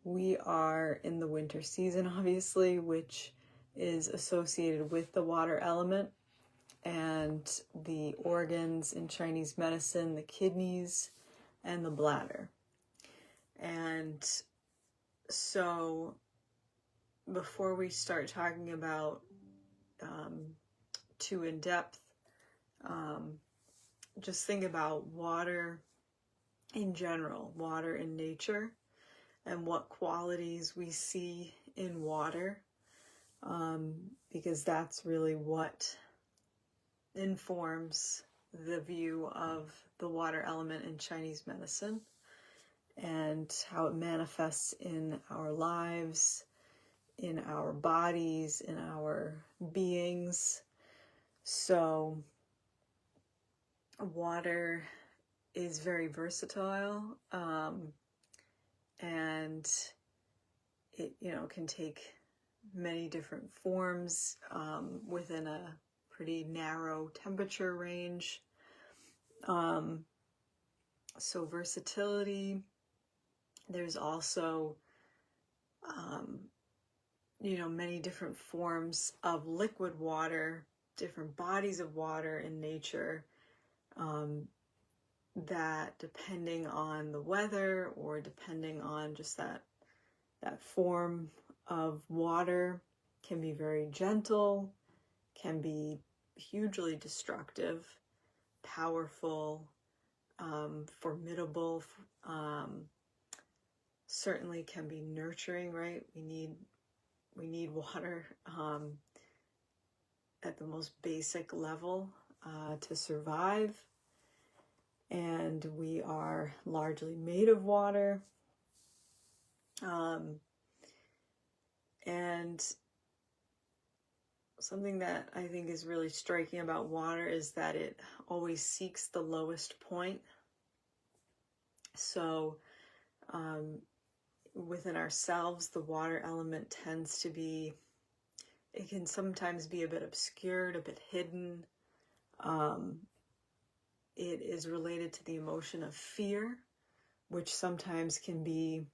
We are in the winter season, obviously, which is associated with the water element and the organs in Chinese medicine, the kidneys and the bladder. And so before we start talking about too in depth, just think about water in general, water in nature, and what qualities we see in water, because that's really what informs the view of the water element in Chinese medicine and how it manifests in our lives, in our bodies, in our beings. So water is very versatile, and it, can take many different forms within a pretty narrow temperature range. So versatility. There's also, many different forms of liquid water, different bodies of water in nature, that depending on the weather or depending on just that form of water can be very gentle, can be hugely destructive, powerful, formidable, certainly can be nurturing, right? We need water at the most basic level to survive. And we are largely made of water. And something that I think is really striking about water is that it always seeks the lowest point. So within ourselves, the water element tends to be, it can sometimes be a bit obscured, a bit hidden. It is related to the emotion of fear, which sometimes can be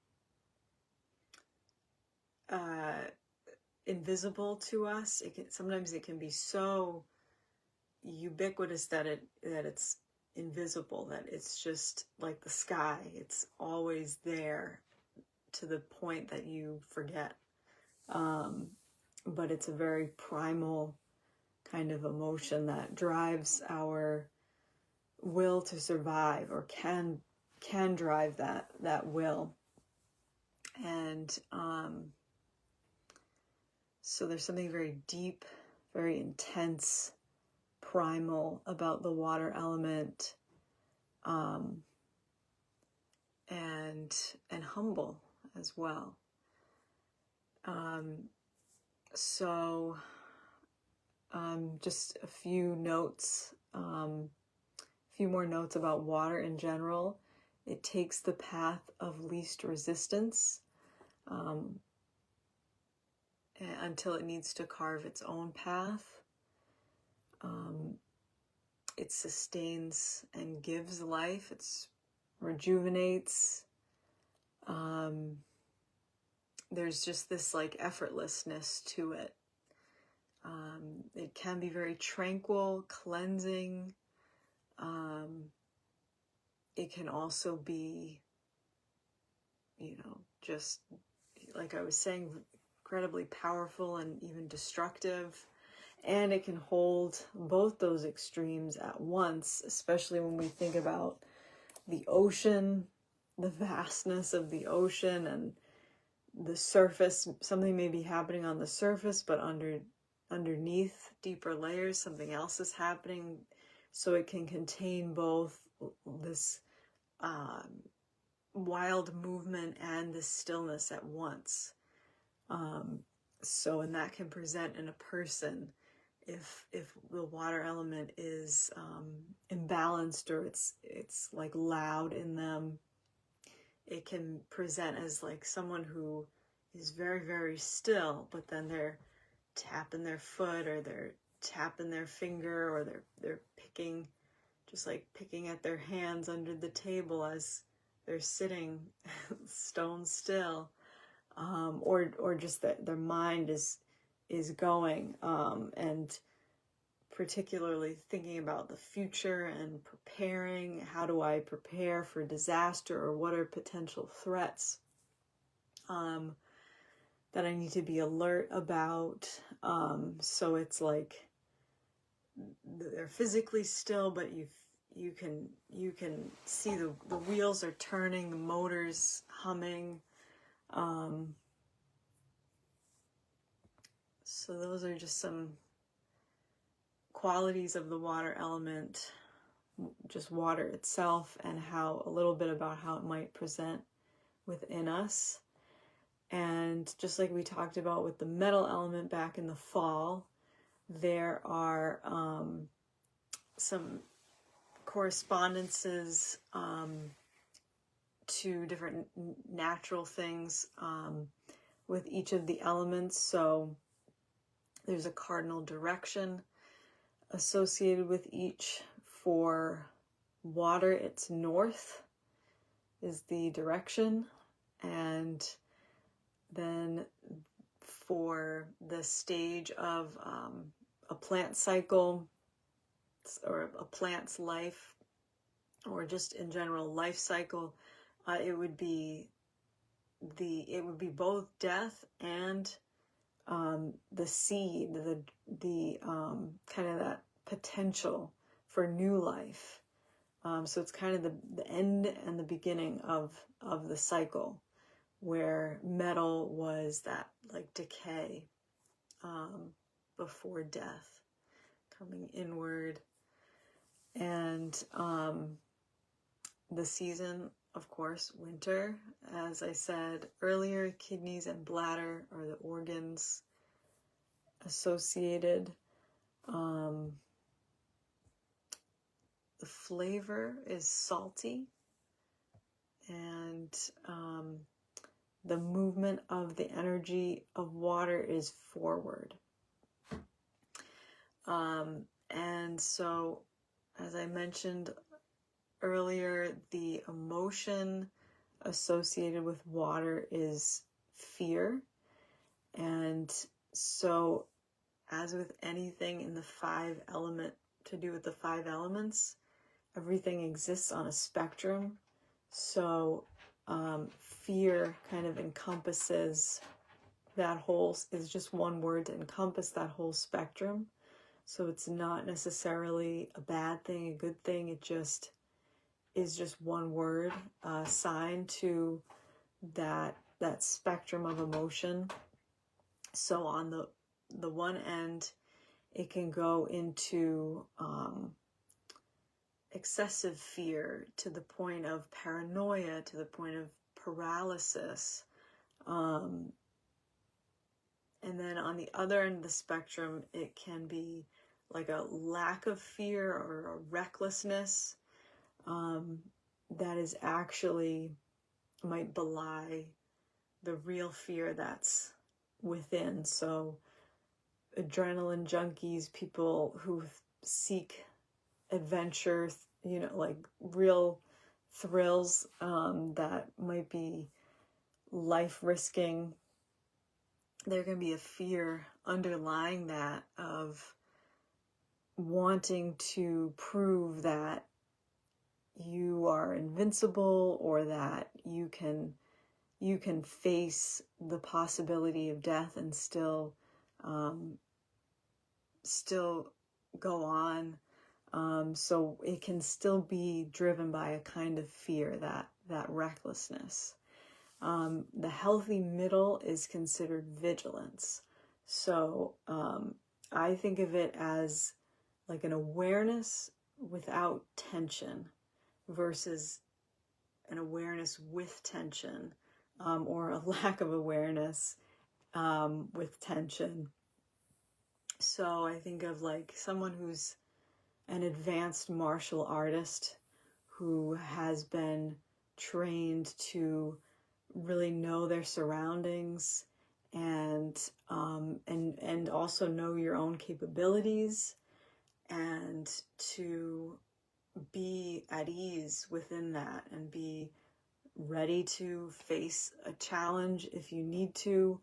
invisible to us. Sometimes it can be so ubiquitous that it's invisible, that it's just like the sky. It's always there to the point that you forget. But it's a very primal kind of emotion that drives our will to survive, or can drive that will. And so there's something very deep, very intense, primal about the water element, and humble as well. So just a few notes, few more notes about water in general. It takes the path of least resistance until it needs to carve its own path. It sustains and gives life. It rejuvenates. There's just this like effortlessness to it. It can be very tranquil, cleansing. It can also be, just like I was saying, incredibly powerful and even destructive. And it can hold both those extremes at once, especially when we think about the ocean, the vastness of the ocean, and the surface. Something may be happening on the surface, but underneath deeper layers, something else is happening. So it can contain both this wild movement and this stillness at once. And that can present in a person if the water element is imbalanced, or it's like loud in them. It can present as like someone who is very, very still, but then they're tapping their foot, or they're tapping their finger, or they're picking at their hands under the table as they're sitting stone still. or just that their mind is going, and particularly thinking about the future and preparing. How do I prepare for disaster, or what are potential threats that I need to be alert about? So it's like they're physically still, but you can see the wheels are turning, the motors humming. So those are just some qualities of the water element, just water itself, and how a little bit about how it might present within us. And just like we talked about with the metal element back in the fall, there are some correspondences to different natural things with each of the elements. So there's a cardinal direction associated with each. For water, it's north is the direction. And then for the stage of a plant cycle, or a plant's life, or just in general life cycle, it would be both death and the seed, the kind of that potential for new life. So it's kind of the end and the beginning of the cycle, where metal was that like decay before death, coming inward. And the season, of course, winter. As I said earlier, kidneys and bladder are the organs associated. The flavor is salty, and the movement of the energy of water is forward. And so, as I mentioned earlier, the emotion associated with water is fear. And so, as with anything in the to do with the 5 elements, everything exists on a spectrum. So fear kind of encompasses that whole, is just one word to encompass that whole spectrum. So it's not necessarily a bad thing, a good thing. It just is just one word assigned to that spectrum of emotion. So on the one end, it can go into excessive fear, to the point of paranoia, to the point of paralysis. And then on the other end of the spectrum, it can be like a lack of fear or a recklessness that is actually might belie the real fear that's within. So adrenaline junkies, people who seek adventure, like real thrills that might be life-risking, there can be a fear underlying that of wanting to prove that you are invincible, or that you can face the possibility of death and still go on. So it can still be driven by a kind of fear, that recklessness. The healthy middle is considered vigilance. So I think of it as like an awareness without tension versus an awareness with tension, or a lack of awareness with tension. So I think of like someone who's an advanced martial artist who has been trained to really know their surroundings and also know your own capabilities, and to be at ease within that, and be ready to face a challenge if you need to,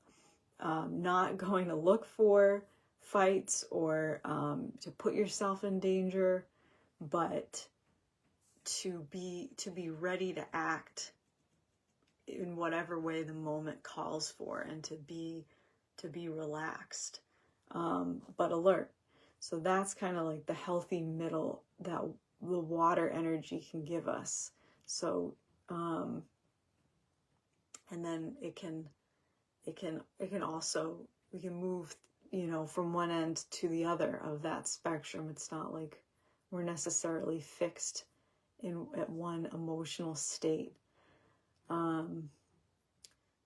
not going to look for fights or to put yourself in danger, but to be ready to act in whatever way the moment calls for, and to be relaxed, but alert. So that's kind of like the healthy middle that the water energy can give us. So, and then it can also, we can move, from one end to the other of that spectrum. It's not like we're necessarily fixed at one emotional state.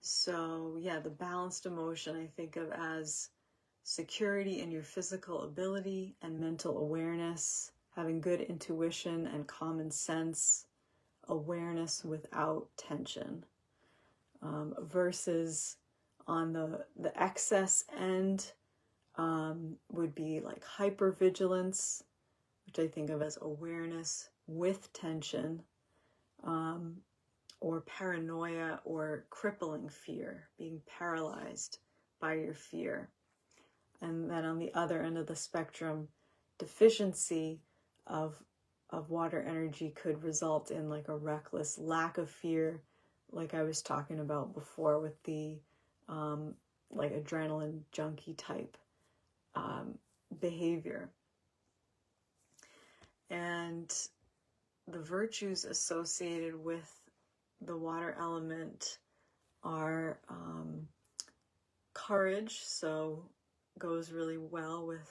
So yeah, the balanced emotion I think of as security in your physical ability and mental awareness, having good intuition and common sense, awareness without tension, versus on the excess end would be like hypervigilance, which I think of as awareness with tension, or paranoia or crippling fear, being paralyzed by your fear. And then on the other end of the spectrum, deficiency of water energy could result in like a reckless lack of fear, like I was talking about before with the like adrenaline junkie type behavior. And the virtues associated with the water element are courage, so goes really well with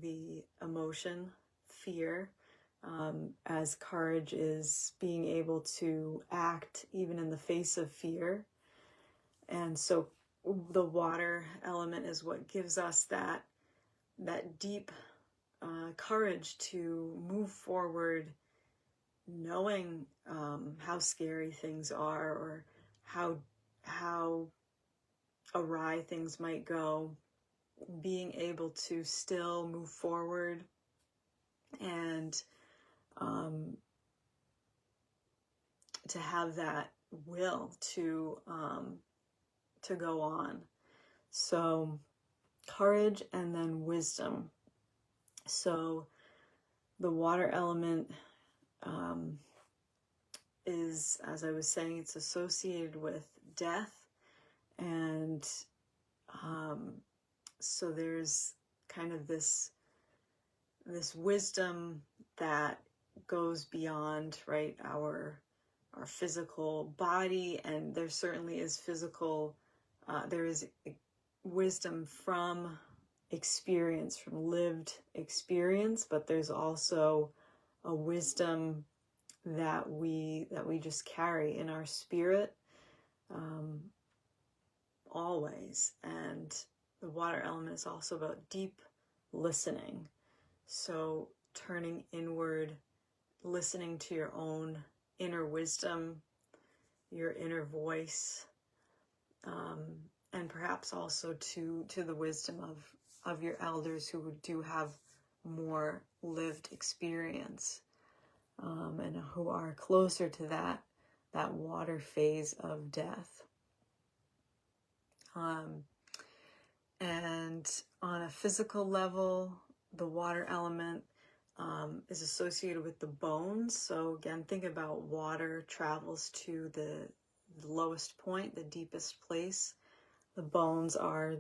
the emotion fear, as courage is being able to act even in the face of fear. And so the water element is what gives us that deep courage to move forward, knowing how scary things are, or how awry things might go, being able to still move forward and to have that will to go on. So courage and then wisdom. So the water element is, as I was saying, it's associated with death, and so there's kind of this wisdom that goes beyond, right, our physical body, and there certainly is physical, there is wisdom from experience, from lived experience, but there's also a wisdom that we just carry in our spirit always. And the water element is also about deep listening. So turning inward, listening to your own inner wisdom, your inner voice, and perhaps also to the wisdom of your elders who do have more lived experience, and who are closer to that water phase of death. And on a physical level, the water element is associated with the bones. So again, think about water travels to the lowest point, the deepest place. The bones are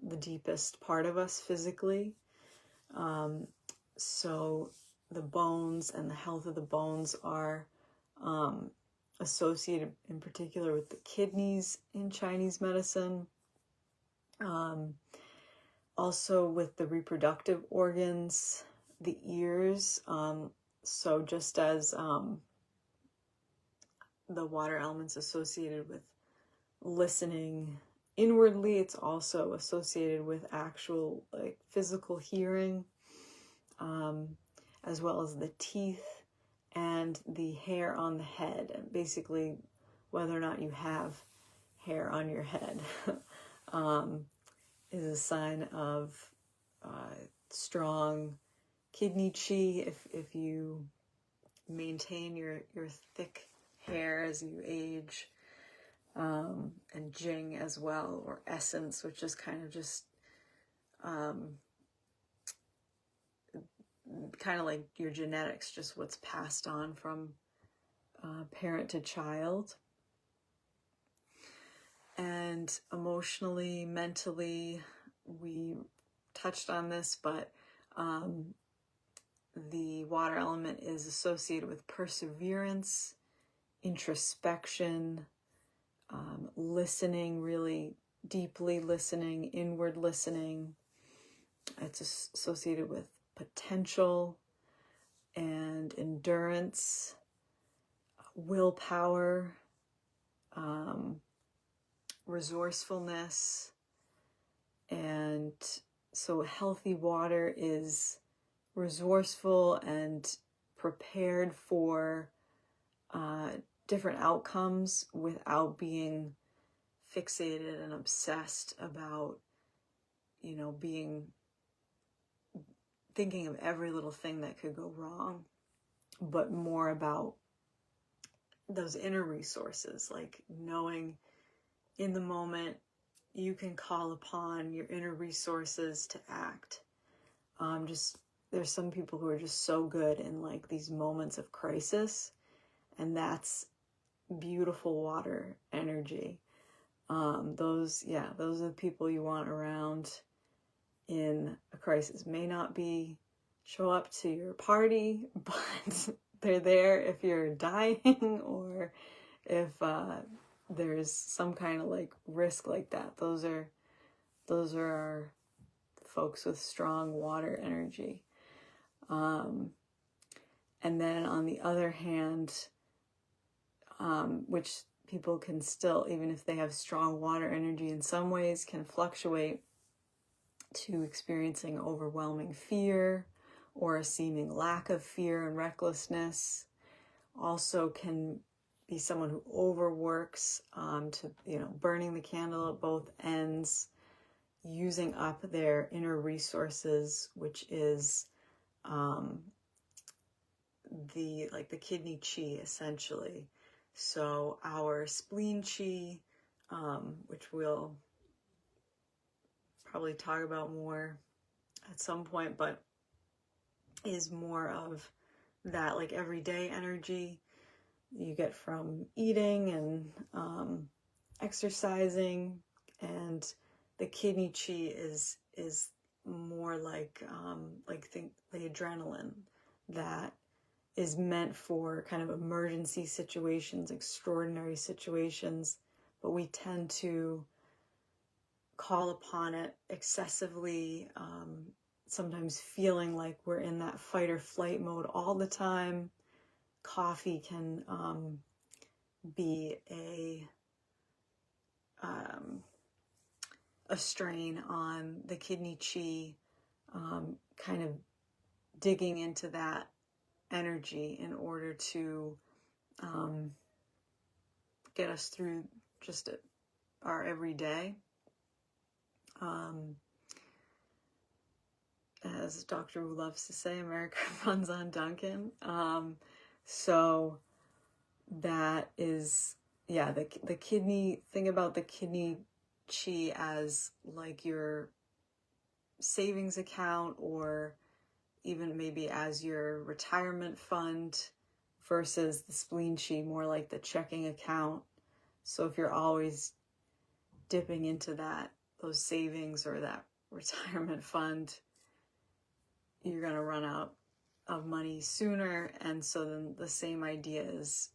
the deepest part of us physically. So the bones and the health of the bones are associated in particular with the kidneys in Chinese medicine. Also with the reproductive organs, the ears. So just as the water element's associated with listening inwardly, it's also associated with actual like physical hearing, as well as the teeth and the hair on the head, and basically whether or not you have hair on your head is a sign of strong kidney chi. If you maintain your thick hair as you age, and Jing as well, or essence, which is kind of just kind of like your genetics, just what's passed on from parent to child. And emotionally, mentally, we touched on this, but the water element is associated with perseverance, introspection, listening, really deeply listening, inward listening. It's associated with potential and endurance, willpower, resourcefulness. And so healthy water is resourceful and prepared for different outcomes without being fixated and obsessed about, thinking of every little thing that could go wrong, but more about those inner resources, like knowing in the moment you can call upon your inner resources to act. There's some people who are just so good in like these moments of crisis, and beautiful water energy. Those are the people you want around in a crisis. May not show up to your party, but they're there if you're dying or if there's some kind of like risk like that. Those are our folks with strong water energy. And then on the other hand, which people can still, even if they have strong water energy in some ways, can fluctuate to experiencing overwhelming fear or a seeming lack of fear and recklessness. Also can be someone who overworks, to burning the candle at both ends, using up their inner resources, which is the kidney chi, essentially. So our spleen chi, which we'll probably talk about more at some point, but is more of that like everyday energy you get from eating and exercising. And the kidney chi is more like the adrenaline that is meant for kind of emergency situations, extraordinary situations, but we tend to call upon it excessively, sometimes feeling like we're in that fight or flight mode all the time. Coffee can be a strain on the kidney chi, kind of digging into that energy in order to get us through just our everyday. As Dr. Wu loves to say, America runs on Duncan. So that is, the kidney, think about the kidney chi as like your savings account, or even maybe as your retirement fund, versus the spleen chi more like the checking account. So if you're always dipping into those savings or that retirement fund, you're going to run out of money sooner. And so then the same idea is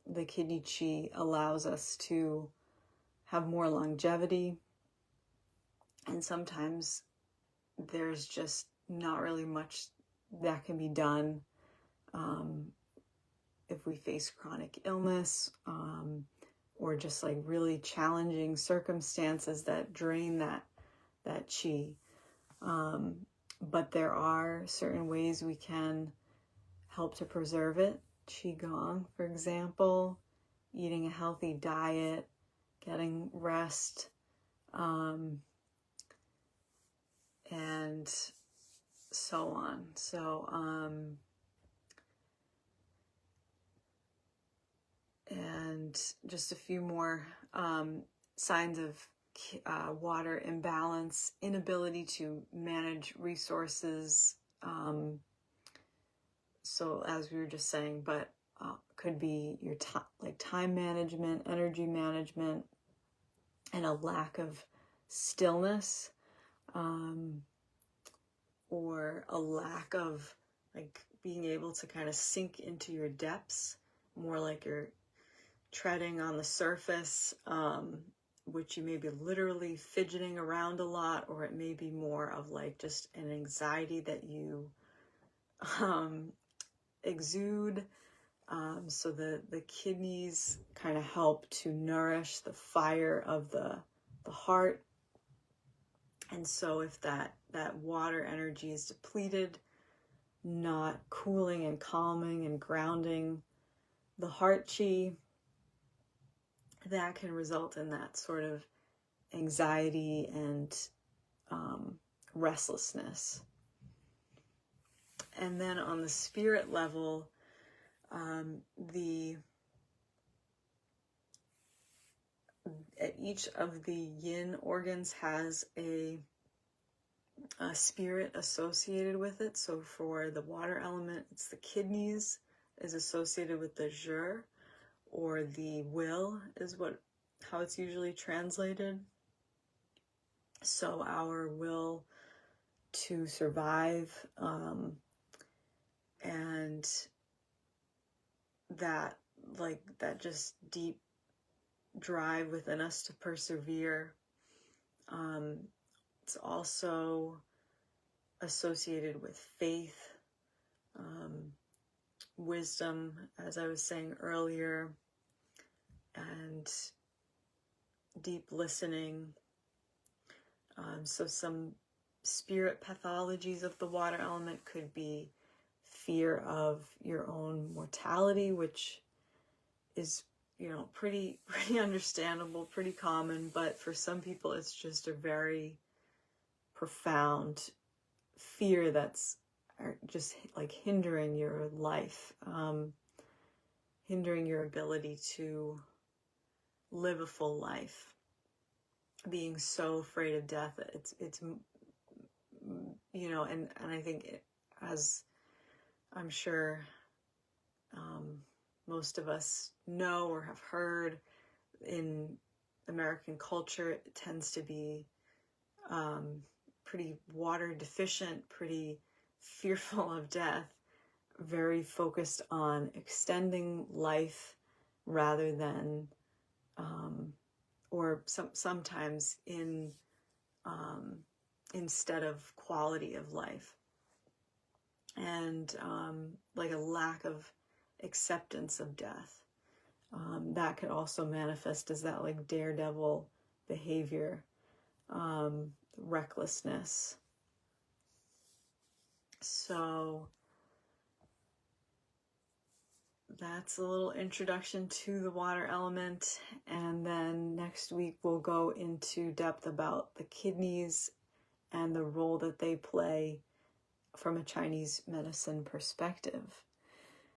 the kidney chi allows us to have more longevity. And sometimes there's just not really much that can be done if we face chronic illness, or just like really challenging circumstances that drain that chi. But there are certain ways we can help to preserve it. Qigong, for example, eating a healthy diet, getting rest, and so on. So And just a few more signs of water imbalance: inability to manage resources. So as we were just saying, but could be your time management, energy management, and a lack of stillness, or a lack of like being able to kind of sink into your depths, more like you're treading on the surface, which you may be literally fidgeting around a lot, or it may be more of like just an anxiety that you exude. So the kidneys kind of help to nourish the fire of the heart. And so if that water energy is depleted, not cooling and calming and grounding the heart chi, that can result in that sort of anxiety and restlessness. And then on the spirit level, each of the yin organs has a spirit associated with it. So for the water element, it's the kidneys is associated with the zhi, or the will is how it's usually translated. So our will to survive, and that just deep drive within us to persevere. It's also associated with faith, wisdom, as I was saying earlier, and deep listening. So some spirit pathologies of the water element could be fear of your own mortality, which is, pretty understandable, pretty common, but for some people it's just a very profound fear that's just like hindering your life, hindering your ability to live a full life, being so afraid of death. It's and I think as I'm sure most of us know or have heard, in American culture, it tends to be pretty water deficient, pretty fearful of death, very focused on extending life rather than, or sometimes instead of quality of life, and like a lack of acceptance of death. That could also manifest as that like daredevil behavior, recklessness. So that's a little introduction to the water element, and then next week we'll go into depth about the kidneys and the role that they play from a Chinese medicine perspective.